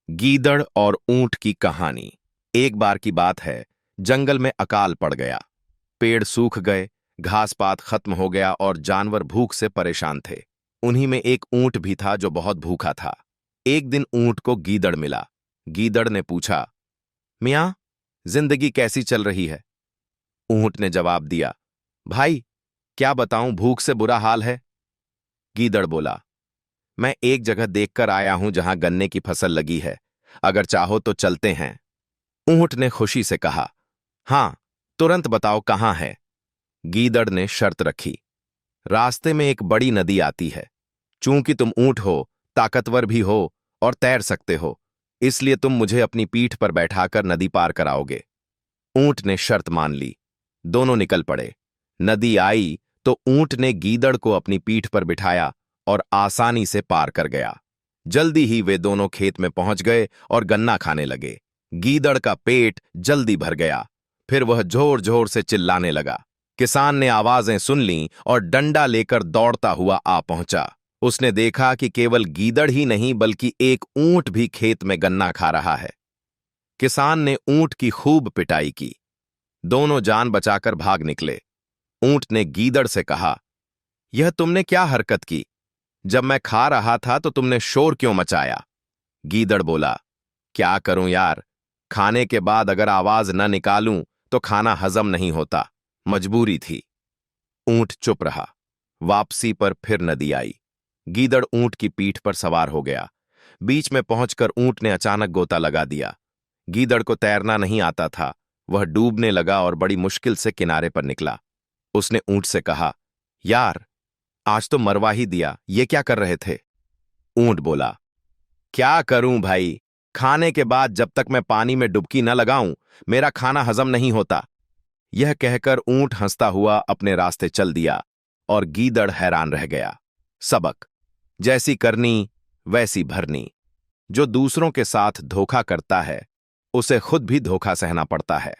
गीदड़ और ऊंट की कहानी। एक बार की बात है, जंगल में अकाल पड़ गया। पेड़ सूख गए, घास पात खत्म हो गया और जानवर भूख से परेशान थे। उन्हीं में एक ऊंट भी था जो बहुत भूखा था। एक दिन ऊंट को गीदड़ मिला। गीदड़ ने पूछा, मियां, जिंदगी कैसी चल रही है? ऊंट ने जवाब दिया, भाई, क्या बताऊं, भूख से बुरा हाल है। गीदड़ बोला, मैं एक जगह देखकर आया हूं जहां गन्ने की फसल लगी है। अगर चाहो तो चलते हैं। ऊंट ने खुशी से कहा, हां, तुरंत बताओ कहां है। गीदड़ ने शर्त रखी, रास्ते में एक बड़ी नदी आती है। चूंकि तुम ऊंट हो, ताकतवर भी हो और तैर सकते हो, इसलिए तुम मुझे अपनी पीठ पर बैठाकर नदी पार कराओगे। ऊंट ने शर्त मान ली। दोनों निकल पड़े। नदी आई तो ऊंट ने गीदड़ को अपनी पीठ पर बिठाया और आसानी से पार कर गया। जल्दी ही वे दोनों खेत में पहुंच गए और गन्ना खाने लगे। गीदड़ का पेट जल्दी भर गया। फिर वह जोर जोर से चिल्लाने लगा। किसान ने आवाजें सुन लीं और डंडा लेकर दौड़ता हुआ आ पहुंचा। उसने देखा कि केवल गीदड़ ही नहीं बल्कि एक ऊंट भी खेत में गन्ना खा रहा है। किसान ने ऊंट की खूब पिटाई की। दोनों जान बचाकर भाग निकले। ऊंट ने गीदड़ से कहा, यह तुमने क्या हरकत की? जब मैं खा रहा था तो तुमने शोर क्यों मचाया? गीदड़ बोला, क्या करूं यार, खाने के बाद अगर आवाज न निकालूं तो खाना हजम नहीं होता, मजबूरी थी। ऊंट चुप रहा। वापसी पर फिर नदी आई। गीदड़ ऊंट की पीठ पर सवार हो गया। बीच में पहुंचकर ऊंट ने अचानक गोता लगा दिया। गीदड़ को तैरना नहीं आता था। वह डूबने लगा और बड़ी मुश्किल से किनारे पर निकला। उसने ऊंट से कहा, यार, आज तो मरवा ही दिया, ये क्या कर रहे थे? ऊंट बोला, क्या करूं भाई, खाने के बाद जब तक मैं पानी में डुबकी न लगाऊं, मेरा खाना हजम नहीं होता। यह कहकर ऊंट हंसता हुआ अपने रास्ते चल दिया और गीदड़ हैरान रह गया। सबक, जैसी करनी वैसी भरनी। जो दूसरों के साथ धोखा करता है, उसे खुद भी धोखा सहना पड़ता है।